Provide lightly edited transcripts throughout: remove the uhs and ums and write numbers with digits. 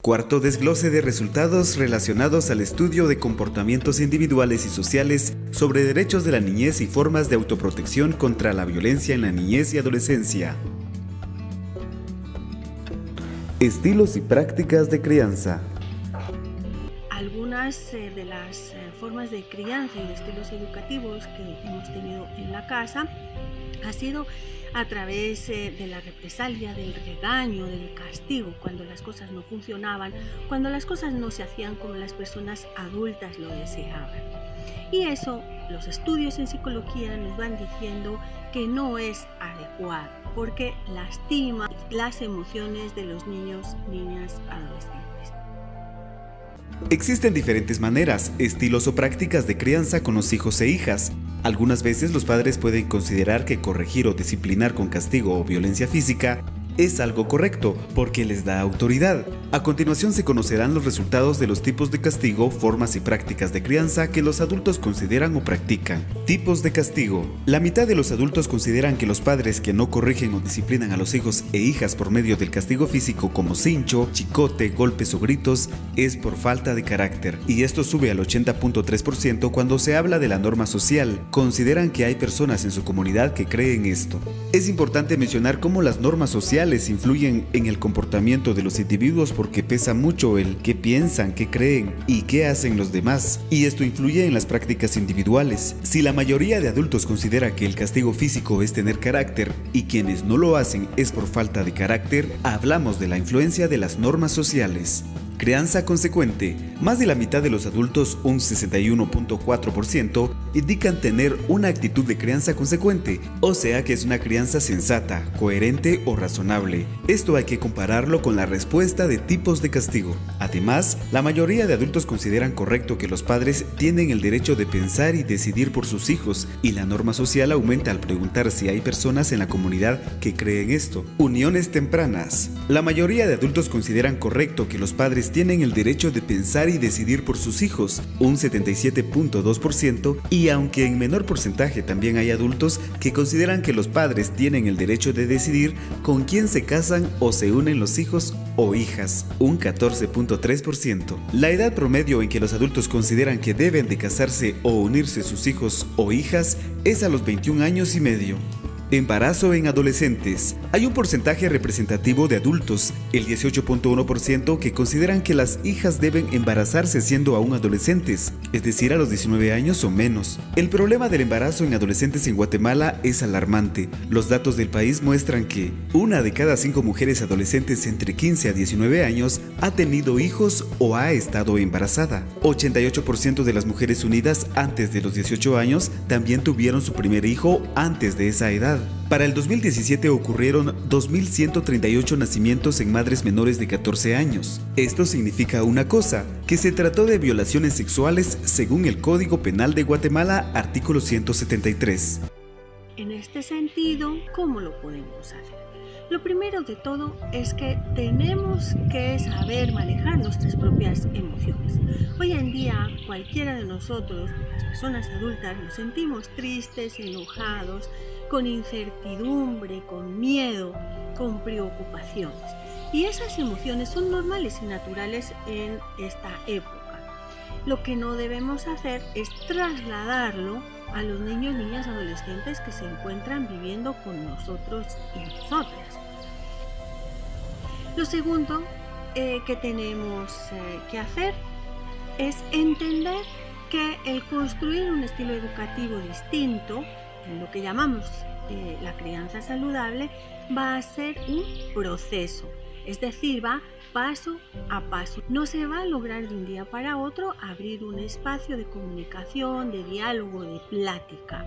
Cuarto desglose de resultados relacionados al estudio de comportamientos individuales y sociales sobre derechos de la niñez y formas de autoprotección contra la violencia en la niñez y adolescencia. Estilos y prácticas de crianza. Algunas de las formas de crianza y de estilos educativos que hemos tenido en la casa ha sido a través de la represalia, del regaño, del castigo, cuando las cosas no funcionaban, cuando las cosas no se hacían como las personas adultas lo deseaban. Y eso, los estudios en psicología nos van diciendo que no es adecuado, porque lastima las emociones de los niños, niñas, adolescentes. Existen diferentes maneras, estilos o prácticas de crianza con los hijos e hijas. Algunas veces los padres pueden considerar que corregir o disciplinar con castigo o violencia física es algo correcto porque les da autoridad. A continuación se conocerán los resultados de los tipos de castigo, formas y prácticas de crianza que los adultos consideran o practican. Tipos de castigo. La mitad de los adultos consideran que los padres que no corrigen o disciplinan a los hijos e hijas por medio del castigo físico como cincho, chicote, golpes o gritos es por falta de carácter, y esto sube al 80.3% cuando se habla de la norma social. Consideran que hay personas en su comunidad que creen esto. Es importante mencionar cómo las normas sociales influyen en el comportamiento de los individuos porque pesa mucho el qué piensan, qué creen y qué hacen los demás, y esto influye en las prácticas individuales. Si la mayoría de adultos considera que el castigo físico es tener carácter y quienes no lo hacen es por falta de carácter, hablamos de la influencia de las normas sociales. Crianza consecuente. Más de la mitad de los adultos, un 61.4%, indican tener una actitud de crianza consecuente, o sea que es una crianza sensata, coherente o razonable. Esto hay que compararlo con la respuesta de tipos de castigo. Además, la mayoría de adultos consideran correcto que los padres tienen el derecho de pensar y decidir por sus hijos, y la norma social aumenta al preguntar si hay personas en la comunidad que creen esto. Uniones tempranas. La mayoría de adultos consideran correcto que los padres tienen el derecho de pensar y decidir por sus hijos, un 77.2%, y aunque en menor porcentaje también hay adultos que consideran que los padres tienen el derecho de decidir con quién se casan o se unen los hijos o hijas, un 14.3%. La edad promedio en que los adultos consideran que deben de casarse o unirse sus hijos o hijas es a los 21 años y medio. Embarazo en adolescentes. Hay un porcentaje representativo de adultos, el 18.1%, que consideran que las hijas deben embarazarse siendo aún adolescentes, es decir, a los 19 años o menos. El problema del embarazo en adolescentes en Guatemala es alarmante. Los datos del país muestran que 1 de cada 5 mujeres adolescentes entre 15 a 19 años ha tenido hijos o ha estado embarazada. 88% de las mujeres unidas antes de los 18 años también tuvieron su primer hijo antes de esa edad. Para el 2017 ocurrieron 2.138 nacimientos en madres menores de 14 años. Esto significa una cosa, que se trató de violaciones sexuales según el Código Penal de Guatemala, artículo 173. En este sentido, ¿cómo lo podemos hacer? Lo primero de todo es que tenemos que saber manejar nuestras propias emociones. Hoy en día, cualquiera de nosotros, las personas adultas, nos sentimos tristes, enojados, con incertidumbre, con miedo, con preocupaciones. Y esas emociones son normales y naturales en esta época. Lo que no debemos hacer es trasladarlo a los niños, niñas, adolescentes que se encuentran viviendo con nosotros y nosotras. Lo segundo que tenemos que hacer es entender que el construir un estilo educativo distinto, en lo que llamamos la crianza saludable, va a ser un proceso, es decir, va paso a paso. No se va a lograr de un día para otro abrir un espacio de comunicación, de diálogo, de plática.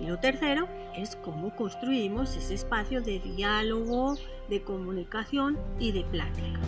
Y lo tercero es cómo construimos ese espacio de diálogo, de comunicación y de plática.